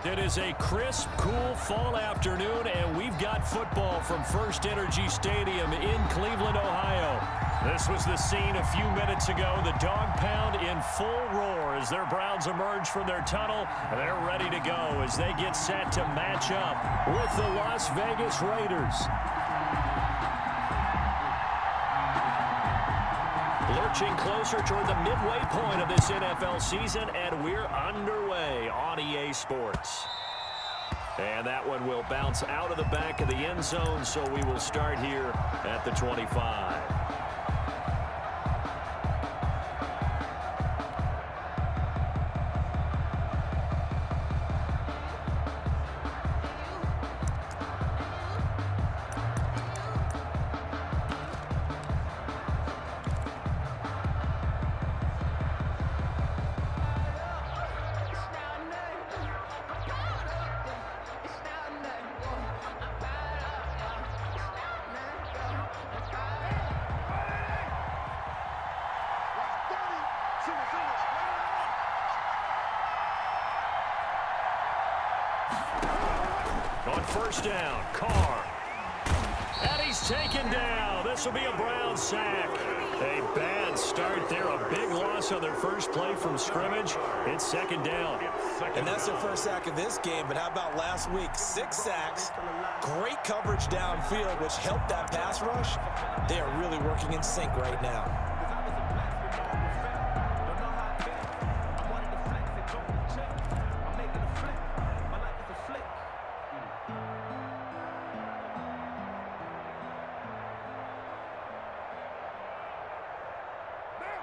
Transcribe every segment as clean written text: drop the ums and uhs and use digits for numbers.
It is a crisp, cool fall afternoon, and we've got football from First Energy Stadium in Cleveland, Ohio. This was the scene a few minutes ago. The dog pound in full roar as their Browns emerge from their tunnel. They're ready to go as they get set to match up with the Las Vegas Raiders. Lurching closer toward the midway point of this NFL season, and we're underway on EA Sports. And that one will bounce out of the back of the end zone, so we will start here at the 25. On first down, Carr. And he's taken down. This will be a Brown sack. A bad start there. A big loss on their first play from scrimmage. It's second down. And that's their first sack of this game. But how about last week? 6 sacks. Great coverage downfield, which helped that pass rush. They are really working in sync right now.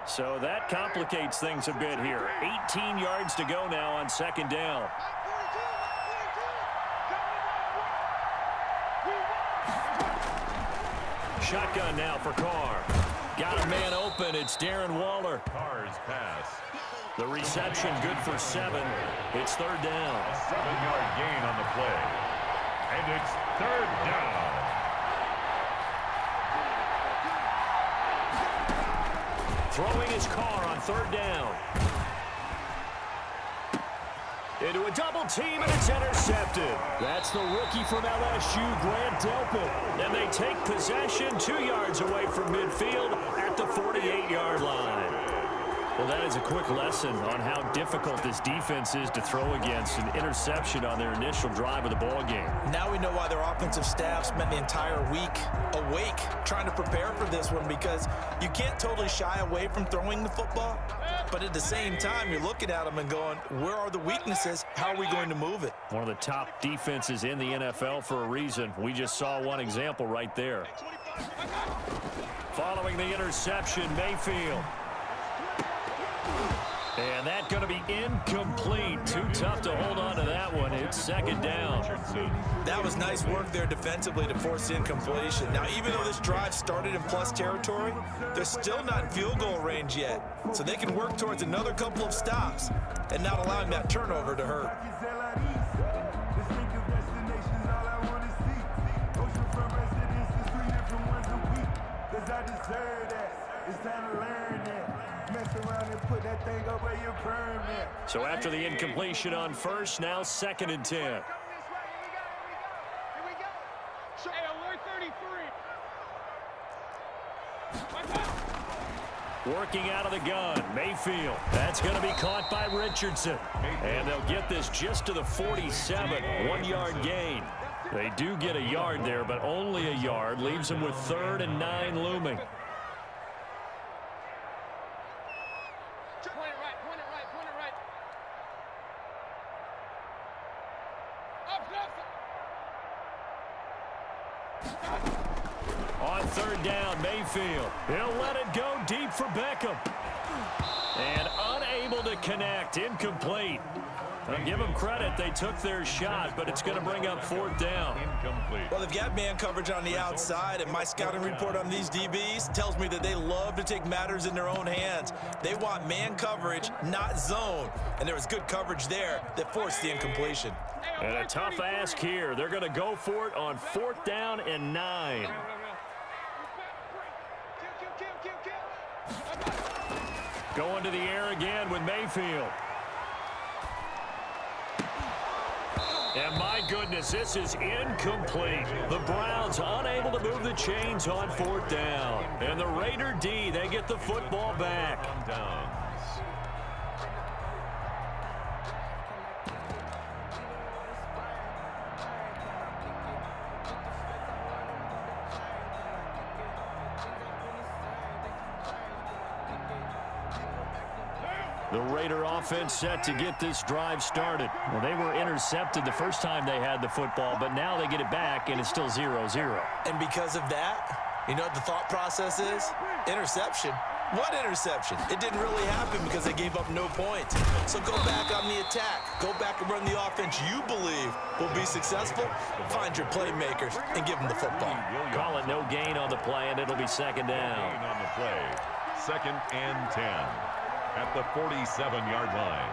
So that complicates things a bit here. 18 yards to go now on second down. Shotgun now for Carr. Got a man open. It's Darren Waller. Carr's pass. The reception good for 7. It's third down. A 7-yard gain on the play. And it's third down. Throwing his Carr on third down. Into a double team, and it's intercepted. That's the rookie from LSU, Grant Delpit. And they take possession 2 yards away from midfield at the 48-yard line. Well, that is a quick lesson on how difficult this defense is to throw against. An interception on their initial drive of the ball game. Now we know why their offensive staff spent the entire week awake trying to prepare for this one, because you can't totally shy away from throwing the football. But at the same time, you're looking at them and going, where are the weaknesses? How are we going to move it? One of the top defenses in the NFL for a reason. We just saw one example right there. Following the interception, Mayfield. And that's going to be incomplete. Too tough to hold on to that one. It's second down. That was nice work there defensively to force incompletion. Now, even though this drive started in plus territory, they're still not in field goal range yet. So they can work towards another couple of stops and not allowing that turnover to hurt. So after the incompletion on first, now second and 10. Working out of the gun, Mayfield. That's going to be caught by Richardson. And they'll get this just to the 47, 1-yard gain. They do get a yard there, but only a yard. Leaves them with 3rd and 9 looming. On third down, Mayfield. He'll let it go deep for Beckham. And unable to connect. Incomplete. I'll give them credit. They took their shot, but it's going to bring up 4th down. Incomplete. Well, they've got man coverage on the outside, and my scouting report on these DBs tells me that they love to take matters in their own hands. They want man coverage, not zone. And there was good coverage there that forced the incompletion. And a tough ask here. They're going to go for it on 4th down and 9. Going to the air again with Mayfield. And my goodness, this is incomplete. The Browns unable to move the chains on 4th down. And the Raider D, they get the football back. On downs. The Raider offense set to get this drive started. Well, they were intercepted the first time they had the football, but now they get it back, and it's still 0-0. And because of that, you know what the thought process is? Interception. What interception? It didn't really happen because they gave up no points. So go back on the attack. Go back and run the offense you believe will be successful. Find your playmakers and give them the football. Call it no gain on the play, and it'll be 2nd down. Gain on the play. 2nd and 10 at the 47-yard line.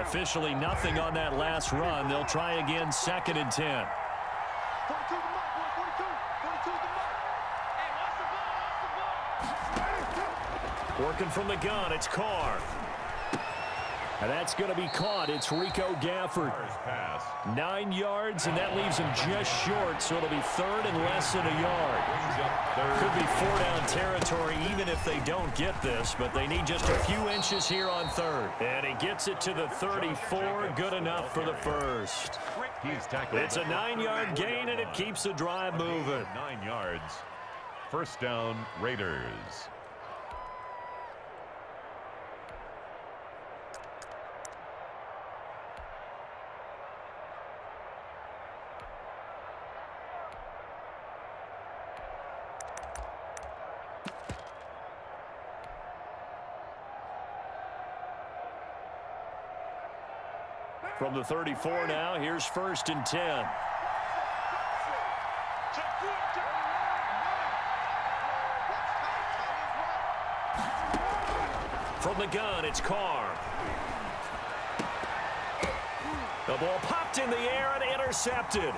Officially nothing on that last run. They'll try again, 2nd and 10. Working from the gun, it's Carr. And that's going to be caught. It's Rico Gafford. 9 yards, and that leaves him just short, so it'll be 3rd and less than a yard. Could be 4-down territory even if they don't get this, but they need just a few inches here on 3rd. And he gets it to the 34. Good enough for the first. It's a 9-yard gain, and it keeps the drive moving. 9 yards. 1st down, Raiders. From the 34 now, here's 1st and 10. From the gun, it's Carr. The ball popped in the air and intercepted.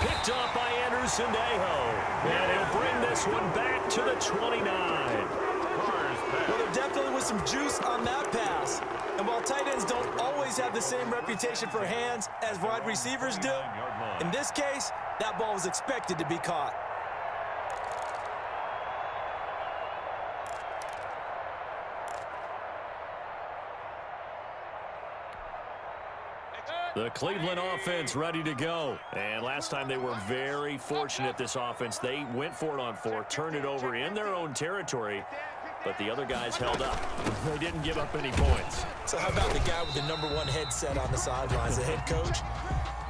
Picked up by Anderson-Dejo. And he'll bring this one back to the 29. Well, there definitely was some juice on that pass. And while tight ends don't always have the same reputation for hands as wide receivers do, in this case, that ball was expected to be caught. The Cleveland offense ready to go. And last time they were very fortunate, this offense. They went for it on 4, turned it over in their own territory, but the other guys held up. They didn't give up any points. So how about the guy with the #1 headset on the sidelines, the head coach?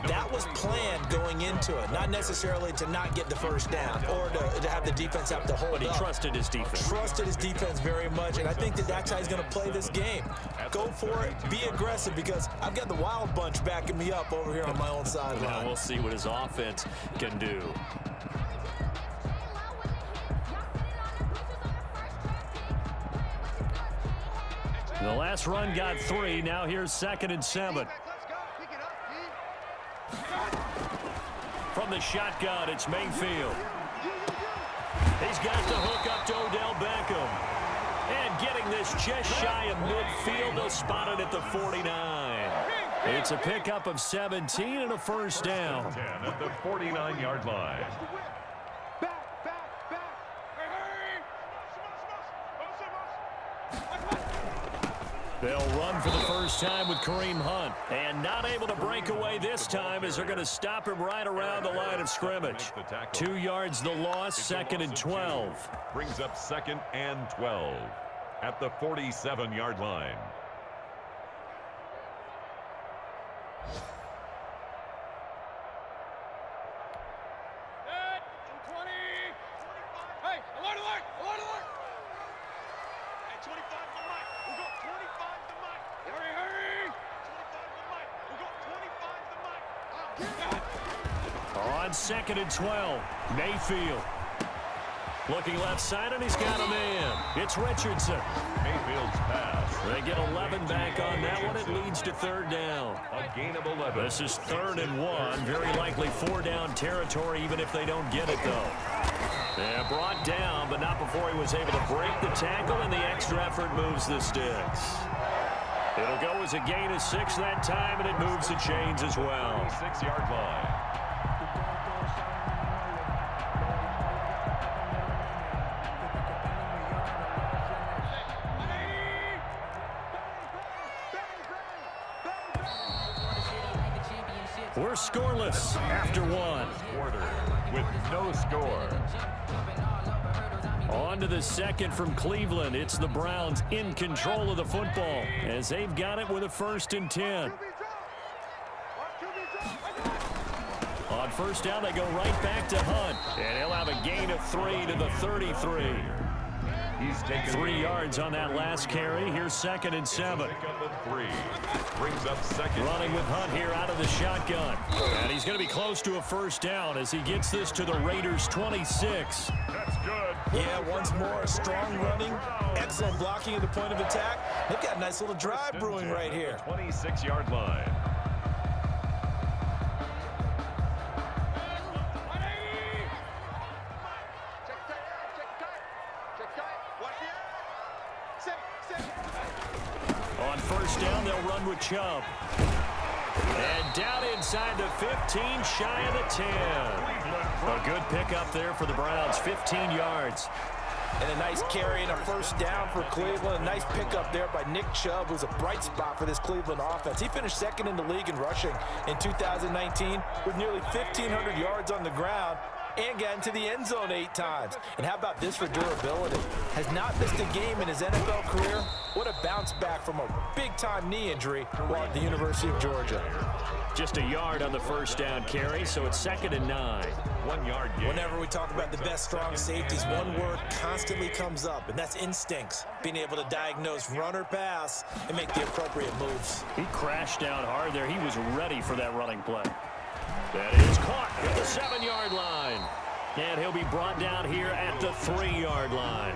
That was planned going into it, not necessarily to not get the first down or to have the defense have to hold up. But he trusted his defense. Trusted his defense very much, and I think that's how he's going to play this game. Go for it, be aggressive, because I've got the wild bunch backing me up over here on my own sideline. Now we'll see what his offense can do. The last run got 3. Now here's 2nd and 7. From the shotgun, it's Mayfield. He's got the hook up to Odell Beckham. And getting this just shy of midfield, they'll spot it at the 49. It's a pickup of 17 and a first down. 10 at the 49-yard line. They'll run for the first time with Kareem Hunt. And not able to break away this time as they're going to stop him right around the line of scrimmage. 2 yards the loss, 2nd and 12. Brings up 2nd and 12 at the 47-yard line. On 2nd and 12, Mayfield. Looking left side, and he's got a man. It's Richardson. Mayfield's pass. They get 11 back on that one. It leads to third down. A gain of 11. This is 3rd and 1. Very likely 4-down territory, even if they don't get it, though. Yeah, brought down, but not before he was able to break the tackle, and the extra effort moves the sticks. It'll go as a gain of 6 that time, and it moves the chains as well. 6-yard line. We're scoreless after 1. Quarter with no score. On to the second from Cleveland. It's the Browns in control of the football as they've got it with a 1st and 10. On first down, they go right back to Hunt. And he'll have a gain of 3 to the 33. He's taken 3 yards on that last carry. Here's 2nd and 7. Brings up second. Running with Hunt here out of the shotgun. And he's going to be close to a 1st down as he gets this to the Raiders' 26. That's good. Yeah, once more, strong running, excellent blocking at the point of attack. They've got a nice little drive brewing right here. 26-yard line. On first down, they'll run with Chubb. And down inside the 15, shy of the 10. A good pickup there for the Browns, 15 yards. And a nice carry and a 1st down for Cleveland. A nice pickup there by Nick Chubb, who's a bright spot for this Cleveland offense. He finished 2nd in the league in rushing in 2019 with nearly 1,500 yards on the ground and got into the end zone 8 times. And how about this for durability? Has not missed a game in his NFL career. What a bounce back from a big-time knee injury while at the University of Georgia. Just a yard on the 1st down carry, so it's 2nd and 9. 1 yard gain. Whenever we talk about the best strong safeties, one word constantly comes up, and that's instincts. Being able to diagnose run or pass and make the appropriate moves. He crashed down hard there. He was ready for that running play. That is caught at the 7-yard line. And he'll be brought down here at the 3-yard line.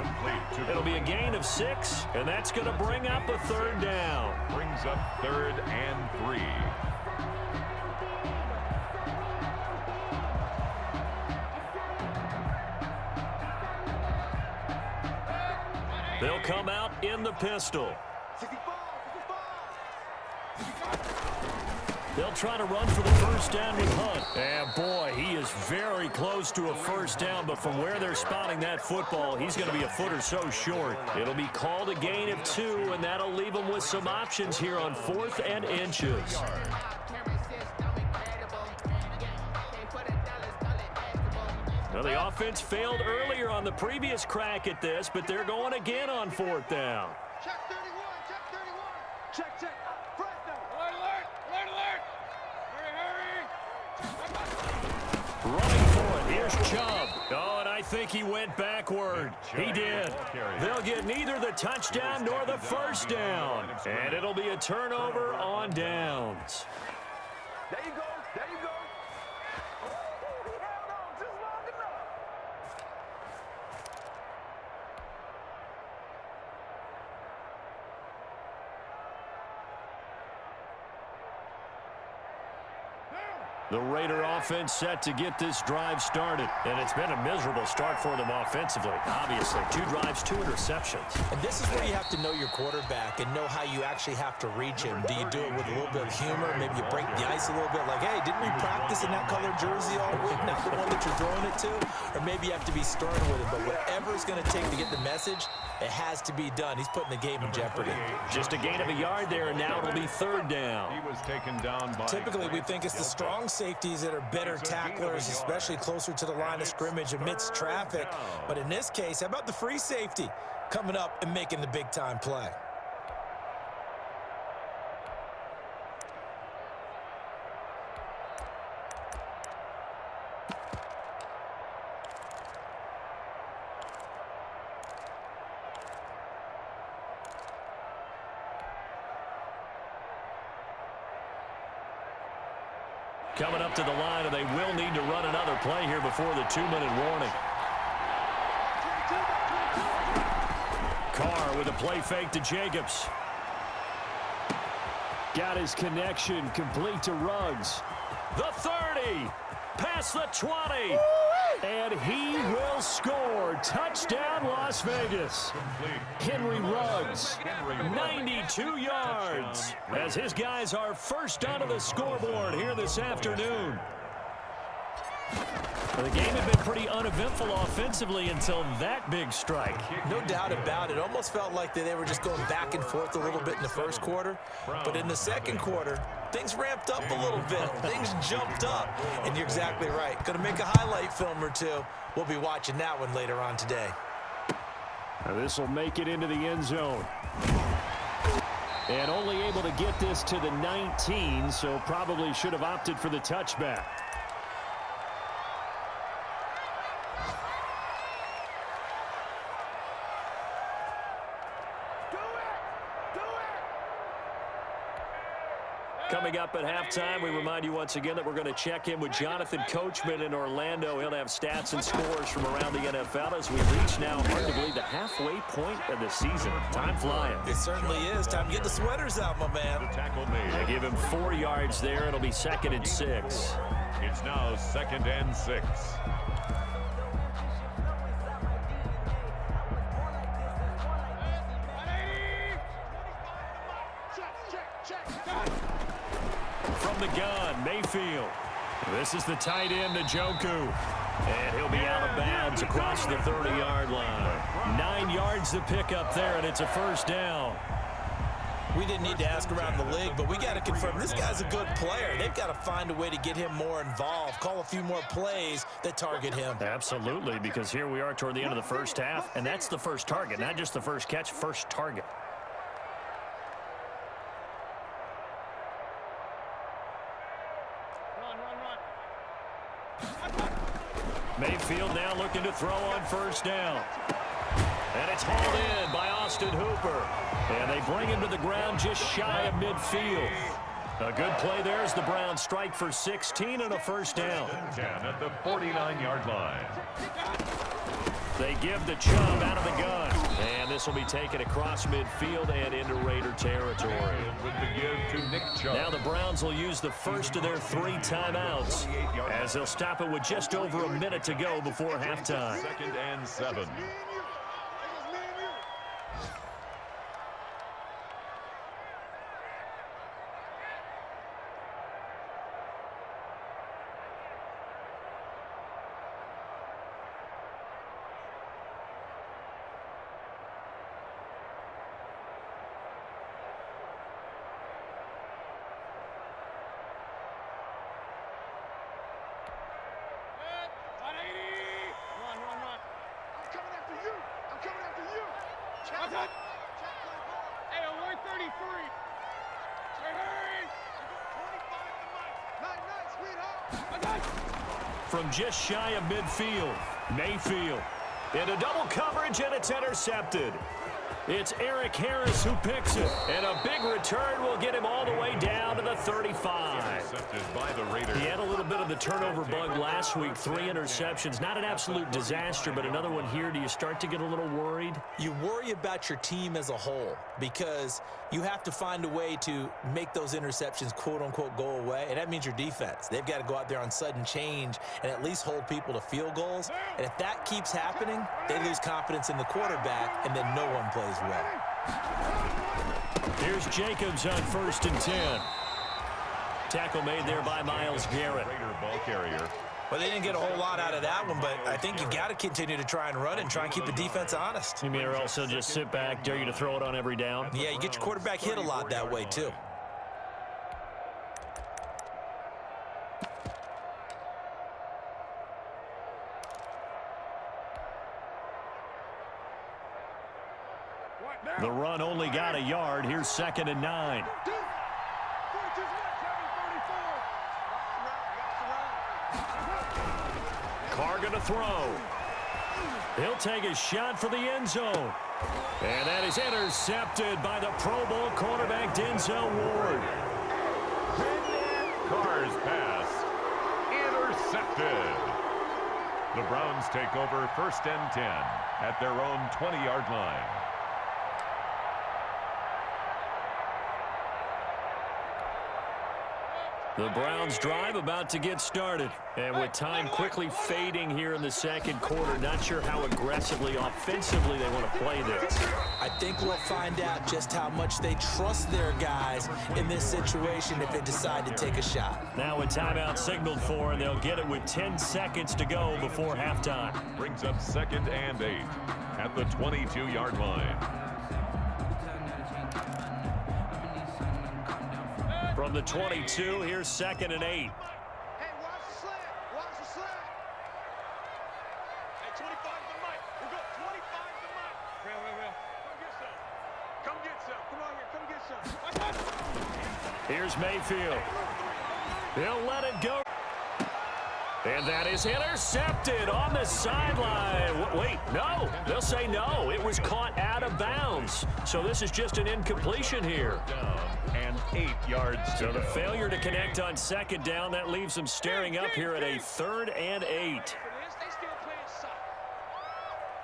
It'll be a gain of 6, and that's going to bring up a 3rd down. Brings up 3rd and 3. They'll come out in the pistol. They'll try to run for the 1st down with Hunt. And boy, he is very close to a 1st down, but from where they're spotting that football, he's going to be a foot or so short. It'll be called a gain of 2, and that'll leave him with some options here on 4th and inches. Well, the offense failed earlier on the previous crack at this, but they're going again on 4th down. Check 31, check 31. Check, check. Fresno. Alert, alert, alert. Hurry, hurry. Running for it. Here's Chubb. Oh, and I think he went backward. He did. They'll get neither the touchdown nor the 1st down. And it'll be a turnover on downs. There you go, there you go. He held on just long enough. The Raider offense set to get this drive started. And it's been a miserable start for them offensively. Obviously, 2 drives, 2 interceptions. And this is where you have to know your quarterback and know how you actually have to reach him. Do you do it with a little bit of humor? Maybe you break the ice a little bit like, hey, didn't we practice in that colored jersey all week? Not the one that you're throwing it to? Or maybe you have to be stern with him. But whatever it's going to take to get the message, it has to be done. He's putting the game in jeopardy. Just a gain of a yard there, and now it'll be 3rd down. He was taken down by... Typically, we think it's the strong safeties that are better tacklers, especially closer to the line of scrimmage amidst traffic. But in this case, how about the free safety coming up and making the big-time play? Coming up to the line, and they will need to run another play here before the 2-minute warning. Carr with a play fake to Jacobs. Got his connection complete to Ruggs. The 30. Past the 20. And he will score. Touchdown, Las Vegas. Henry Ruggs, 92 yards, as his guys are first onto the scoreboard here this afternoon. The game had been pretty uneventful offensively until that big strike. No doubt about it. Almost felt like they were just going back and forth a little bit in the first quarter. But in the second quarter, things ramped up a little bit. Things jumped up. And you're exactly right. Going to make a highlight film or two. We'll be watching that one later on today. This will make it into the end zone. And only able to get this to the 19, so probably should have opted for the touchback. Coming up at halftime, we remind you once again that we're going to check in with Jonathan Coachman in Orlando. He'll have stats and scores from around the NFL as we reach now, hard to believe, the halfway point of the season. Time flying. It certainly is. Time to get the sweaters out, my man. Tackle made. They give him 4 yards there. It'll be 2nd and 6. It's now 2nd and 6. From the gun, Mayfield. This is the tight end, Njoku. And he'll be out of bounds across the 30-yard line. 9 yards to pick up there, and it's a first down. We didn't need to ask around the league, but we got to confirm this guy's a good player. They've got to find a way to get him more involved, call a few more plays that target him. Absolutely, because here we are toward the end of the first half, and that's the first target, not just the first catch, first target. Mayfield now looking to throw on first down. And it's hauled in by Austin Hooper. And they bring him to the ground just shy of midfield. A good play there as the Browns strike for 16 and a first down. 10 at the 49-yard line. They give the Chubb out of the gun. And this will be taken across midfield and into Raider territory. With the give to Nick Chubb. Now the Browns will use the first of their 3 timeouts as they'll stop it with just over a minute to go before halftime. 2nd and 7. Hey, alert 33. From just shy of midfield, Mayfield into double coverage, and it's intercepted. It's Eric Harris who picks it, and a big return will get him all the way down to the 35. Intercepted by the Raiders. He had a little bit of the turnover bug last week, 3 interceptions. Not an absolute disaster, but another one here. Do you start to get a little worried? You worry about your team as a whole because you have to find a way to make those interceptions, quote-unquote, go away, and that means your defense. They've got to go out there on sudden change and at least hold people to field goals, and if that keeps happening, they lose confidence in the quarterback, and then no one plays well. Here's Jacobs on 1st and 10. Tackle made there by Myles Garrett. Raider ball carrier. Well, they didn't get a whole lot out of that one, but I think you've got to continue to try and run and try and keep the defense honest. You mean or else he'll just sit back, dare you to throw it on every down? Yeah, you get your quarterback hit a lot that way, too. The run only got a yard. Here's 2nd and 9. Carr going to throw. He'll take a shot for the end zone. And that is intercepted by the Pro Bowl cornerback Denzel Ward. Carr's pass intercepted. The Browns take over 1st and 10 at their own 20-yard line. The Browns drive about to get started. And with time quickly fading here in the second quarter, not sure how aggressively, offensively they want to play this. I think we'll find out just how much they trust their guys in this situation if they decide to take a shot. Now a timeout signaled for, and they'll get it with 10 seconds to go before halftime. Brings up 2nd and 8 at the 22-yard line. From the 22, here's 2nd and 8. Hey, watch the slant. Watch the slant. Hey, 25 to Mike. We go 25 to Mike. Real. Come get some. Come on here. Come get some. Here's Mayfield. He'll let it go. And that is intercepted on the sideline. Wait, no. They'll say no. It was caught out of bounds. So this is just an incompletion here. Down and 8 yards to So the go. failure to connect on 2nd down, that leaves them staring up here at a 3rd and 8. They still playing soccer.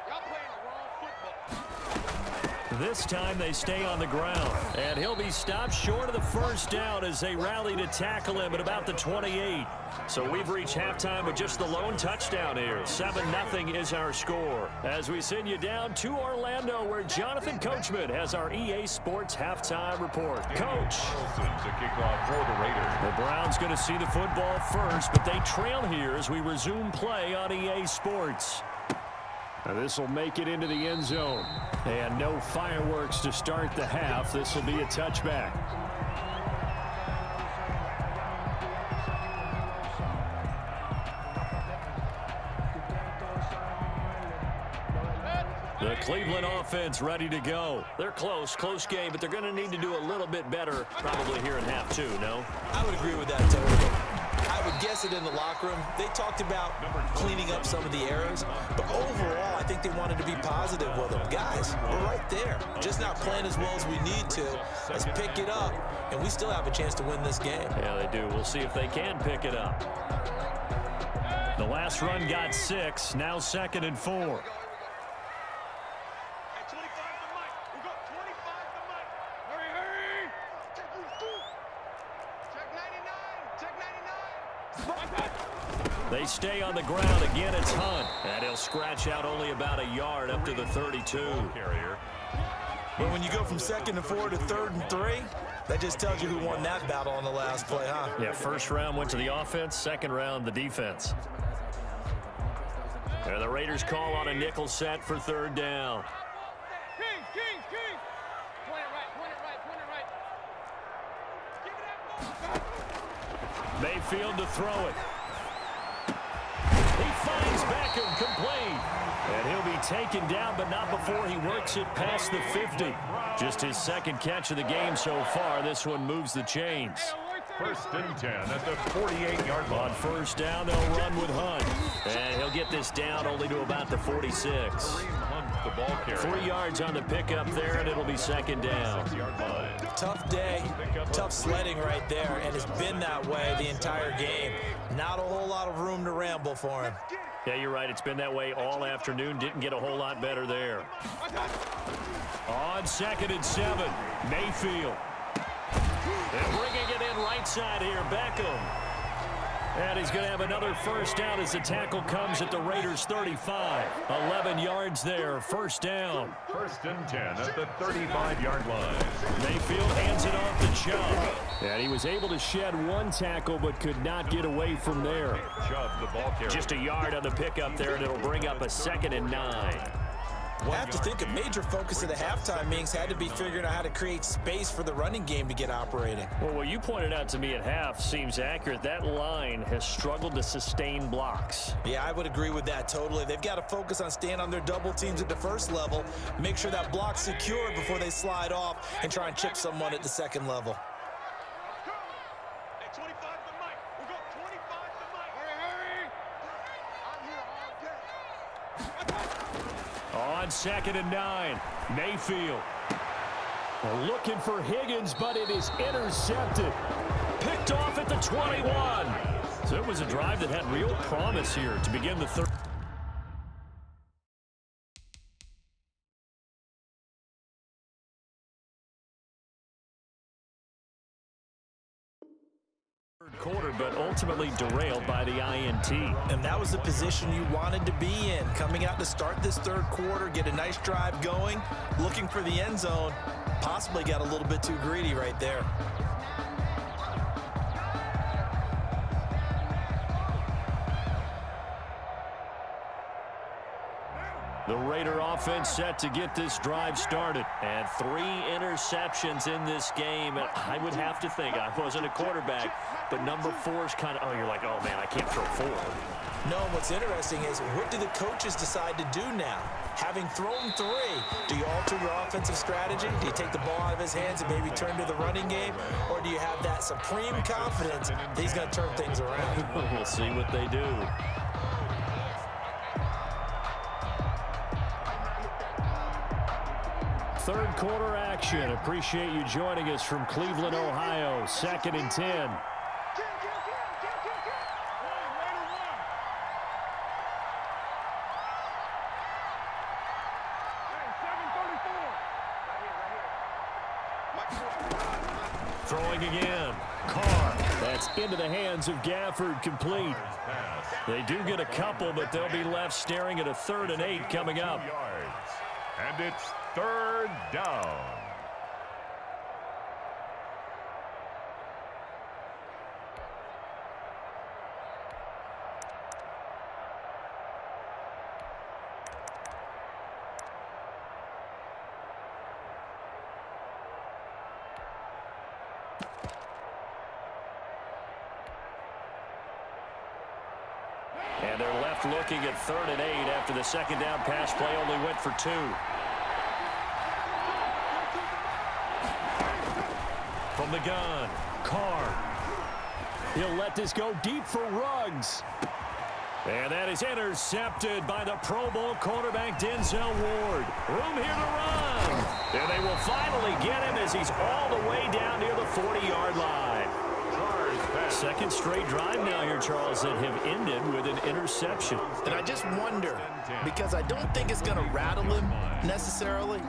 Y'all playing the wrong football. This time they stay on the ground. And he'll be stopped short of the 1st down as they rally to tackle him at about the 28. So we've reached halftime with just the lone touchdown here. 7-0 is our score. As we send you down to Orlando, where Jonathan Coachman has our EA Sports halftime report. Coach. Wilson to kick off for the Raiders. The Browns going to see the football first, but they trail here as we resume play on EA Sports. This will make it into the end zone. And no fireworks to start the half. This will be a touchback. The Cleveland offense ready to go. They're close game, but they're going to need to do a little bit better probably here in half two, no? I would agree with that totally. I would guess it in the locker room. They talked about cleaning up some of the errors, but overall, I think they wanted to be positive with them. Guys, we're right there. Just not playing as well as we need to. Let's pick it up, and we still have a chance to win this game. Yeah, they do. We'll see if they can pick it up. The last run got 6. Now 2nd and 4. They stay on the ground. Again, it's Hunt. And he'll scratch out only about a yard up to the 32. Carrier. But when you go from 2nd and 4 to 3rd and 3, that just tells you who won that battle on the last play, huh? Yeah, first round went to the offense, second round the defense. And the Raiders call on a nickel set for 3rd down. King. Point it right. Give it that ball. Mayfield to throw it. He finds Beckham complete. And he'll be taken down, but not before he works it past the 50. Just his 2nd catch of the game so far. This one moves the chains. 1st and 10 at the 48-yard line. On 1st down, they'll run with Hunt. And he'll get this down only to about the 46. Hunt, the ball carrier. 3 yards on the pickup there, and it'll be 2nd down. 6-yard line. Tough day, tough sledding right there, and it's been that way the entire game. Not a whole lot of room to ramble for him. Yeah, you're right. It's been that way all afternoon. Didn't get a whole lot better there. On 2nd and 7, Mayfield. And bringing it in right side here, Beckham. And he's going to have another 1st down as the tackle comes at the Raiders' 35. 11 yards there, 1st down. 1st and 10 at the 35-yard line. Mayfield hands it off to Chubb. And he was able to shed 1 tackle but could not get away from there. Chubb, the ball carrier. Just a yard on the pickup there, and it'll bring up a 2nd and 9. I have to think a major focus of the halftime meetings had to be figuring out how to create space for the running game to get operating. Well, what you pointed out to me at half seems accurate. That line has struggled to sustain blocks. Yeah, I would agree with that totally. They've got to focus on staying on their double teams at the 1st level, make sure that block's secure before they slide off and try and chip someone at the 2nd level. Hey, 25 to Mike. We go 25 to Mike. Hurry. I'm here all day. On 2nd and 9, Mayfield. Looking for Higgins, but it is intercepted. Picked off at the 21. So it was a drive that had real promise here to begin the 3rd. quarter, but ultimately derailed by the INT. And that was the position you wanted to be in. Coming out to start this third quarter, get a nice drive going, looking for the end zone. Possibly got a little bit too greedy right there. The Raider offense set to get this drive started. And 3 interceptions in this game. And I would have to think, I wasn't a quarterback, but number 4 is kind of, oh, you're like, oh, man, I can't throw 4. No, what's interesting is what do the coaches decide to do now? Having thrown 3, do you alter your offensive strategy? Do you take the ball out of his hands and maybe turn to the running game? Or do you have that supreme confidence that he's going to turn things around? We'll see what they do. Third quarter action. Appreciate you joining us from Cleveland, Ohio. 2nd and 10. Throwing again. Carr. That's into the hands of Gafford, complete. They do get a couple, but they'll be left staring at a 3rd and 8 coming up. And it's 3rd down. And they're left looking at 3rd and 8 after the 2nd down pass play only went for 2. From the gun, Carr. He'll let this go deep for Ruggs. And that is intercepted by the Pro Bowl quarterback Denzel Ward. Room here to run. And they will finally get him as he's all the way down near the 40-yard line. 2nd straight drive now here, Charles, that have ended with an interception. And I just wonder, because I don't think it's going to rattle him necessarily,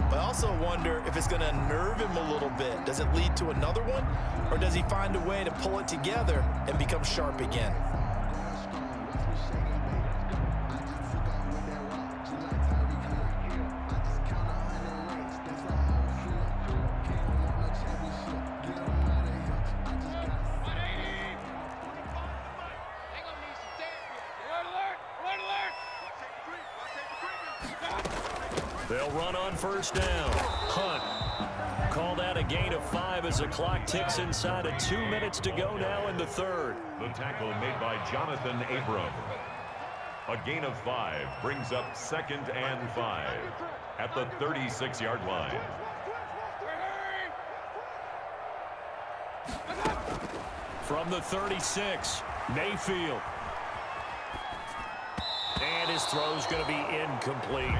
but I also wonder if it's going to unnerve him a little bit. Does it lead to another one, or does he find a way to pull it together and become sharp again? They'll run on 1st down. Hunt. Call that a gain of 5 as the clock ticks inside of 2 minutes to go now in the 3rd. The tackle made by Jonathan Abram. A gain of 5 brings up 2nd and 5 at the 36-yard line. From the 36, Mayfield. And his throw's going to be incomplete.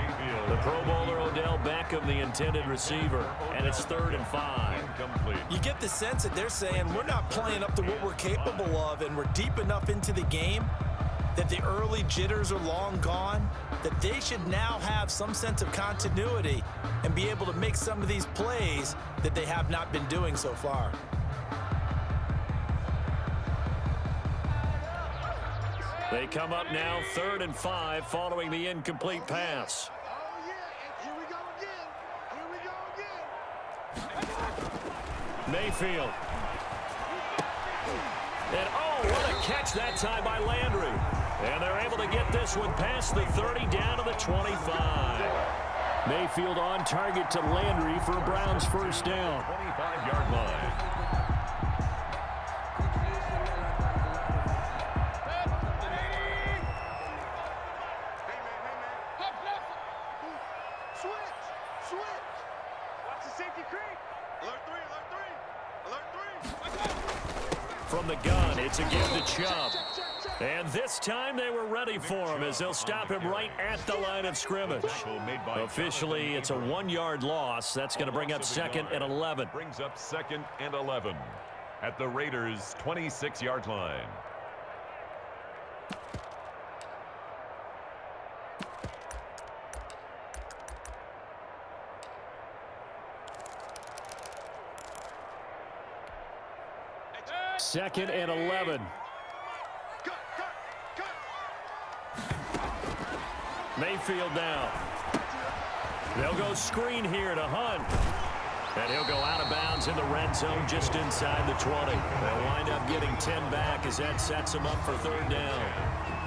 The Pro Bowler Odell Beckham, the intended receiver, and it's 3rd and 5. Incomplete. You get the sense that they're saying we're not playing up to what we're capable of, and we're deep enough into the game that the early jitters are long gone, that they should now have some sense of continuity and be able to make some of these plays that they have not been doing so far. They come up now 3rd and 5 following the incomplete pass. Oh, yeah. Here we go again. Here we go again. Mayfield. And oh, what a catch that time by Landry. And they're able to get this one past the 30 down to the 25. Mayfield on target to Landry for Brown's 1st down. 25-yard line. From the gun, it's again to Chubb. And this time they were ready for him as they'll stop him right at the line of scrimmage. Officially, it's a 1-yard loss. That's going to bring up 2nd and 11. Brings up 2nd and 11 at the Raiders' 26-yard line. 2nd and 11. Mayfield now. They'll go screen here to Hunt. And he'll go out of bounds in the red zone just inside the 20. They'll wind up getting 10 back as that sets them up for 3rd down.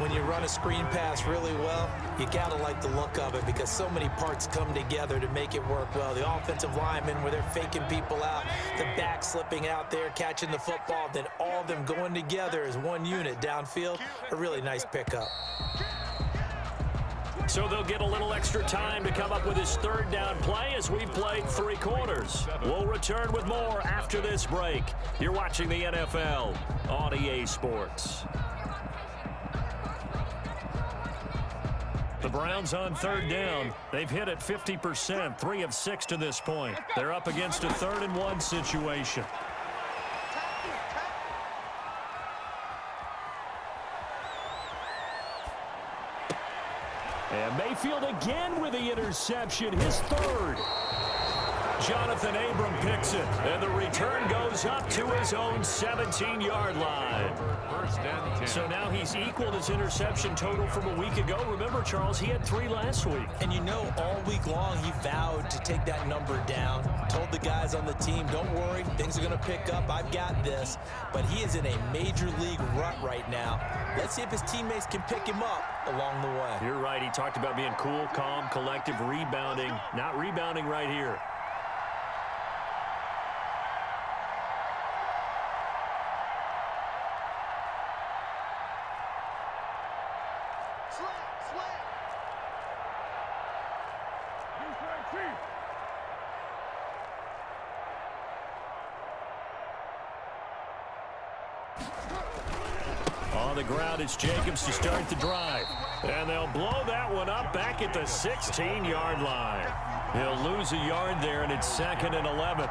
When you run a screen pass really well, you got to like the look of it because so many parts come together to make it work well. The offensive linemen, where they're faking people out, the back slipping out there, catching the football, then all of them going together as one unit downfield. A really nice pickup. So they'll get a little extra time to come up with his 3rd down play as we've played 3 quarters. We'll return with more after this break. You're watching the NFL on EA Sports. The Browns on 3rd down. They've hit it 50%, 3 of 6 to this point. They're up against a 3rd and 1 situation. And Mayfield again with the interception, his 3rd. Jonathan Abram picks it, and the return goes up to his own 17-yard line. So now he's equaled his interception total from a week ago. Remember, Charles, he had 3 last week. And you know, all week long he vowed to take that number down. Told the guys on the team, don't worry, things are going to pick up. I've got this. But he is in a major league rut right now. Let's see if his teammates can pick him up along the way. You're right. He talked about being cool, calm, collective, rebounding. Not rebounding right here. On the ground, it's Jacobs to start the drive. And they'll blow that one up back at the 16-yard line. He'll lose a yard there, and it's 2nd and 11.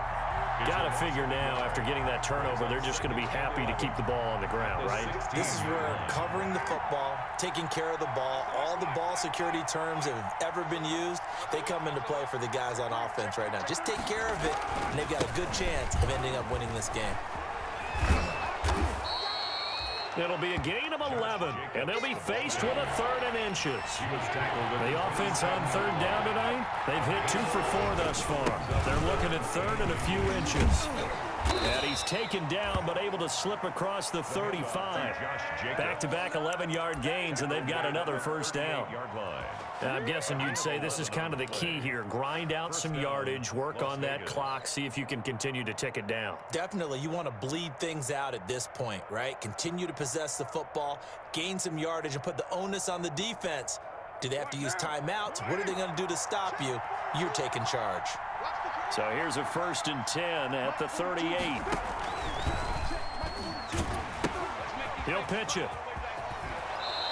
Got to figure now, after getting that turnover, they're just going to be happy to keep the ball on the ground, right? This is where covering the football, taking care of the ball, all the ball security terms that have ever been used, they come into play for the guys on offense right now. Just take care of it, and they've got a good chance of ending up winning this game. It'll be a gain of 11, and they'll be faced with a 3rd and inches. The offense on 3rd down tonight, they've hit 2 for 4 thus far. They're looking at 3rd and a few inches. And he's taken down, but able to slip across the 35. Back-to-back 11-yard gains, and they've got another 1st down. I'm guessing you'd say this is kind of the key here. Grind out some yardage, work on that clock, see if you can continue to tick it down. Definitely, you want to bleed things out at this point, right? Continue to possess the football, gain some yardage, and put the onus on the defense. Do they have to use timeouts? What are they going to do to stop you? You're taking charge. So here's a 1st and 10 at the 38. He'll pitch it.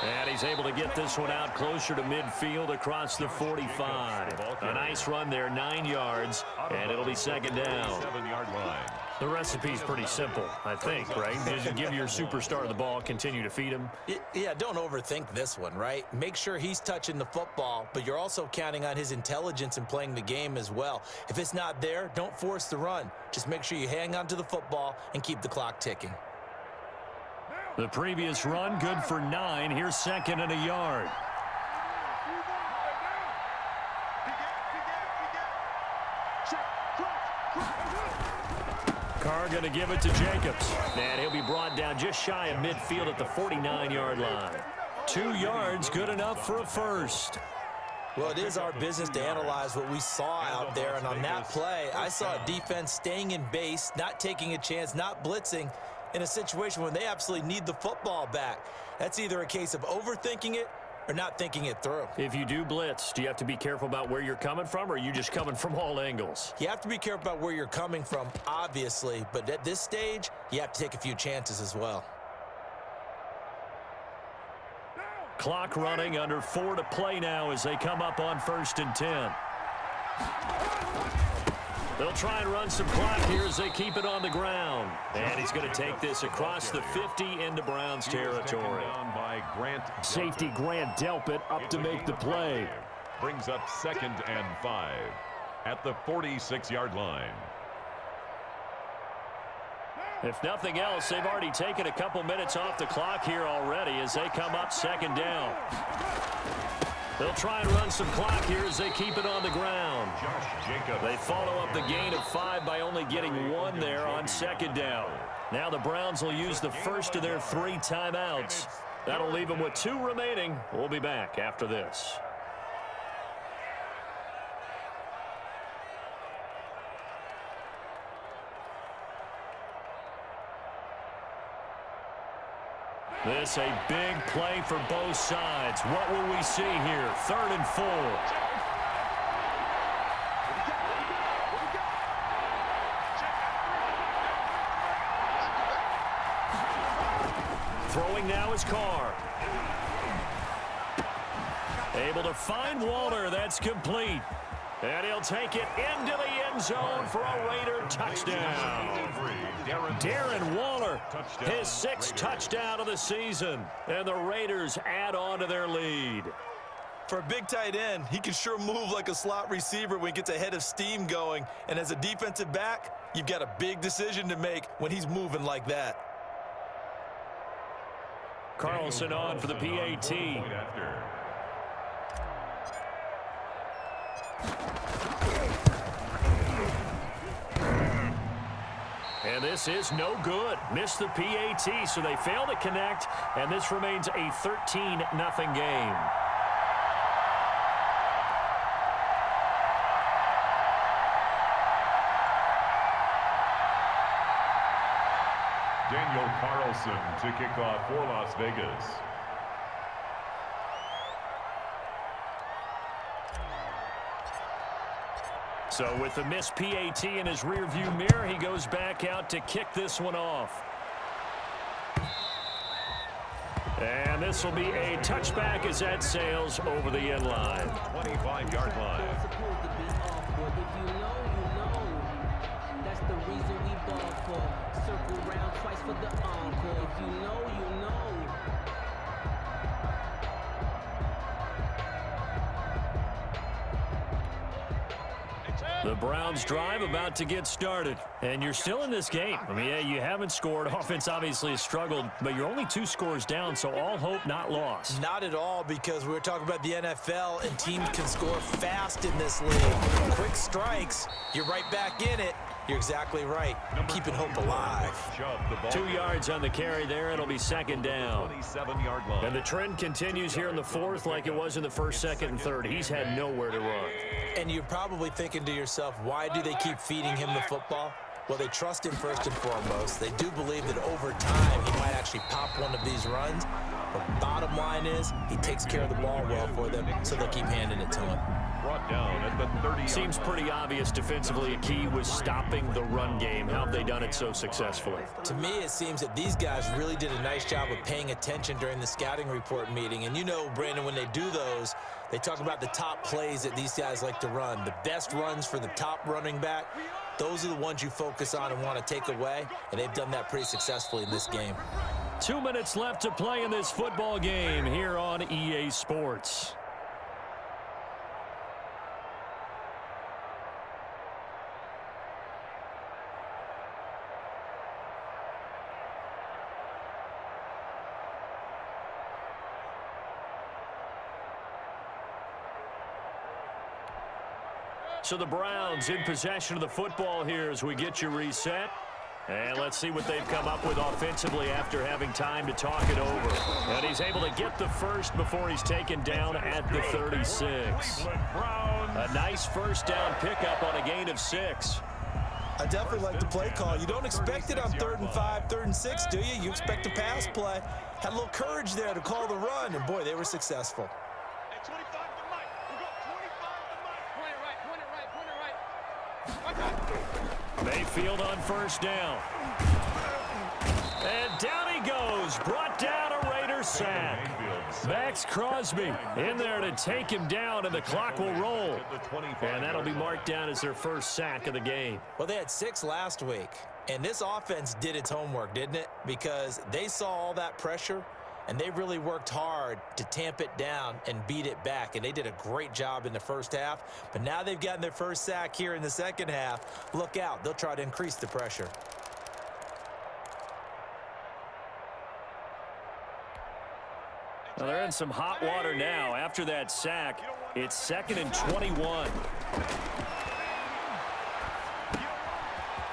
And he's able to get this one out closer to midfield across the 45. A nice run there, 9 yards, and it'll be 2nd down. 7-yard line. The recipe's pretty simple, I think, right? Just give your superstar the ball, continue to feed him. Yeah, don't overthink this one, right? Make sure he's touching the football, but you're also counting on his intelligence in playing the game as well. If it's not there, don't force the run. Just make sure you hang on to the football and keep the clock ticking. The previous run, good for 9. Here's 2nd and a yard. Carr going to give it to Jacobs. And he'll be brought down just shy of midfield at the 49-yard line. 2 yards, good enough for a 1st. Well, it is our business to analyze what we saw out there, and on that play, I saw a defense staying in base, not taking a chance, not blitzing, in a situation when they absolutely need the football back. That's either a case of overthinking it or not thinking it through. If you do blitz, do you have to be careful about where you're coming from, or are you just coming from all angles? You have to be careful about where you're coming from, obviously, but at this stage, you have to take a few chances as well. Clock running, under 4 to play now as they come up on 1st and 10. They'll try and run some clock here as they keep it on the ground. And he's going to take this across the 50 into Browns territory. Safety Grant Delpit up to make the play. Brings up 2nd and 5 at the 46-yard line. If nothing else, they've already taken a couple minutes off the clock here already as they come up second down. They'll try and run some clock here as they keep it on the ground. They follow up the gain of 5 by only getting 1 there on second down. Now the Browns will use the first of their 3 timeouts. That'll leave them with 2 remaining. We'll be back after this. This a big play for both sides. What will we see here? 3rd and 4. Throwing now is Carr. Able to find Waller. That's complete. And he'll take it into the end zone for a Raider touchdown. Darren Waller, his 6th touchdown of the season. And the Raiders add on to their lead. For a big tight end, he can sure move like a slot receiver when he gets a head of steam going. And as a defensive back, you've got a big decision to make when he's moving like that. Carlson on for the PAT. And this is no good. Missed the PAT, so they fail to connect, and this remains a 13-0 game. Daniel Carlson to kick off for Las Vegas. So with the missed PAT in his rearview mirror, he goes back out to kick this one off. And this will be a touchback as that sails over the end line. 25-yard line. That's the reason we ball for. Circle round twice for the encore. If you know, you know. The Browns drive about to get started. And you're still in this game. I mean, yeah, you haven't scored. Offense obviously has struggled, but you're only 2 scores down, so all hope not lost. Not at all, because we were talking about the NFL, and teams can score fast in this league. Quick strikes, you're right back in it. You're exactly right. Keeping hope alive. 2 yards on the carry there. It'll be second down. 27-yard line. And the trend continues here in the 4th like it was in the 1st, 2nd, and 3rd. He's had nowhere to run. And you're probably thinking to yourself, why do they keep feeding him the football? Well, they trust him first and foremost. They do believe that over time he might actually pop one of these runs. But bottom line is he takes care of the ball well for them, so they'll keep handing it to him. Brought down at the 30. Seems pretty obvious defensively a key was stopping the run game. How have they done it so successfully? To me, it seems that these guys really did a nice job of paying attention during the scouting report meeting. And you know, Brandon, when they do those, they talk about the top plays that these guys like to run. The best runs for the top running back, those are the ones you focus on and want to take away. And they've done that pretty successfully in this game. 2 minutes left to play in this football game here on EA Sports. So the Browns in possession of the football here as we get you reset. And let's see what they've come up with offensively after having time to talk it over. And he's able to get the first before he's taken down at the 36. A nice first down pickup on a gain of 6. I definitely like the play call. You don't expect it on 3rd and 5, 3rd and 6, do you? You expect a pass play. Had a little courage there to call the run, and boy, they were successful. Hey, 25 to Mike. We got 25 to Mike. Point it right. Mayfield on first down. And down he goes. Brought down a Raider sack. Max Crosby in there to take him down, and the clock will roll. And that'll be marked down as their first sack of the game. Well, they had 6 last week, and this offense did its homework, didn't it? Because they saw all that pressure, and they really worked hard to tamp it down and beat it back. And they did a great job in the first half. But now they've gotten their first sack here in the second half. Look out. They'll try to increase the pressure. Well, they're in some hot water now. After that sack, it's 2nd and 21.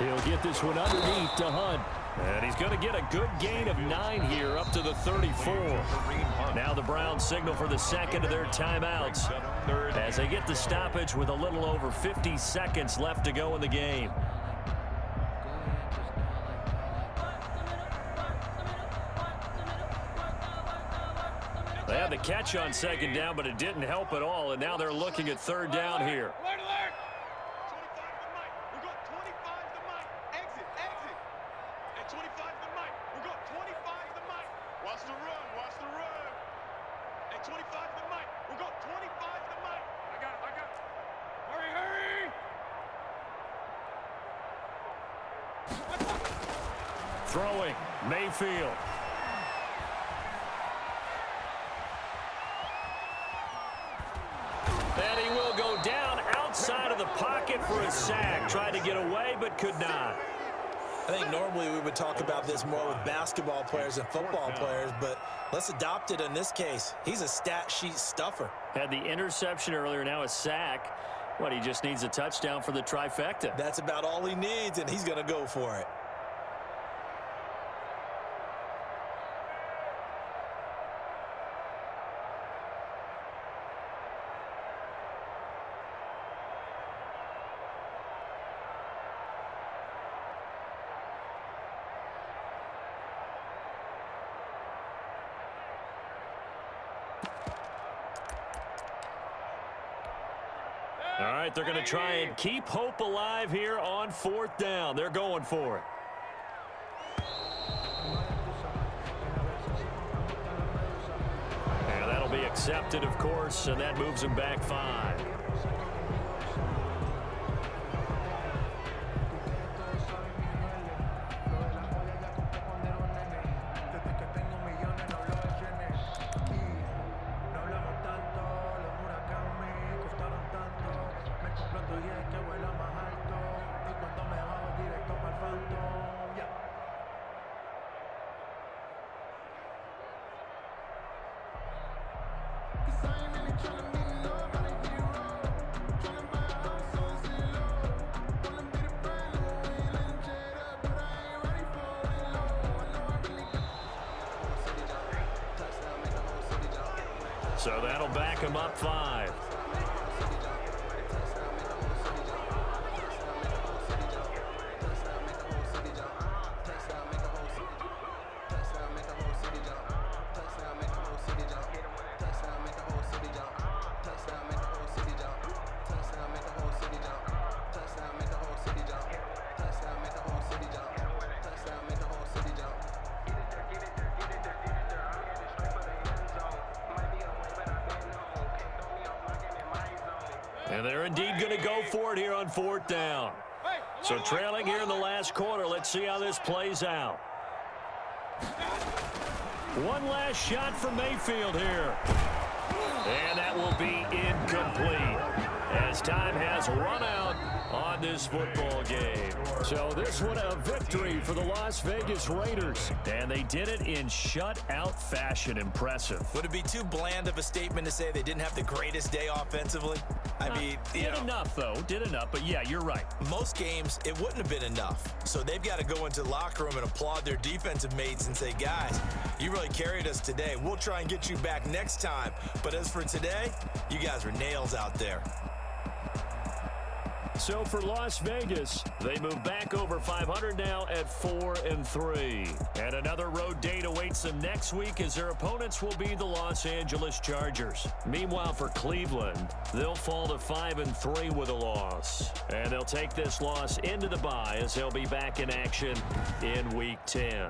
He'll get this one underneath to Hunt. And he's going to get a good gain of 9 here up to the 34. Now the Browns signal for the second of their timeouts as they get the stoppage with a little over 50 seconds left to go in the game. They had the catch on 2nd down, but it didn't help at all, and now they're looking at 3rd down here. Alert, alert! 25 to Mike. We got 25 to Mike. Exit, exit. At 25 to Mike. We got 25 to Mike. Watch the run, watch the run. At 25 to Mike. We got 25 to Mike. I got it, I got it. Hurry, hurry! Throwing, Mayfield. And he will go down outside of the pocket for a sack. Tried to get away, but could not. I think normally we would talk about this more with basketball players and football players, but let's adopt it in this case. He's a stat sheet stuffer. Had the interception earlier, now a sack. What, he just needs a touchdown for the trifecta. That's about all he needs, and he's going to go for it. All right, they're going to try and keep hope alive here on 4th down. They're going for it. And that'll be accepted, of course, and that moves them back 5. So that'll back him up 5. And they're indeed going to go for it here on 4th down. So trailing here in the last quarter. Let's see how this plays out. One last shot from Mayfield here. And that will be incomplete as time has run out on this football game. So this one a victory for the Las Vegas Raiders. And they did it in shutout fashion. Impressive. Would it be too bland of a statement to say they didn't have the greatest day offensively? I mean, did enough, though. Did enough. But, yeah, you're right. Most games, it wouldn't have been enough. So they've got to go into the locker room and applaud their defensive mates and say, guys, you really carried us today. We'll try and get you back next time. But as for today, you guys were nails out there. So for Las Vegas, they move back over 500 now at 4-3. And another road date awaits them next week as their opponents will be the Los Angeles Chargers. Meanwhile, for Cleveland, they'll fall to 5-3 with a loss. And they'll take this loss into the bye as they'll be back in action in Week 10.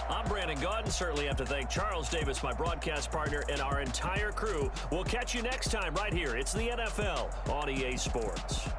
I'm Brandon Gaudin. Certainly have to thank Charles Davis, my broadcast partner, and our entire crew. We'll catch you next time right here. It's the NFL on EA Sports.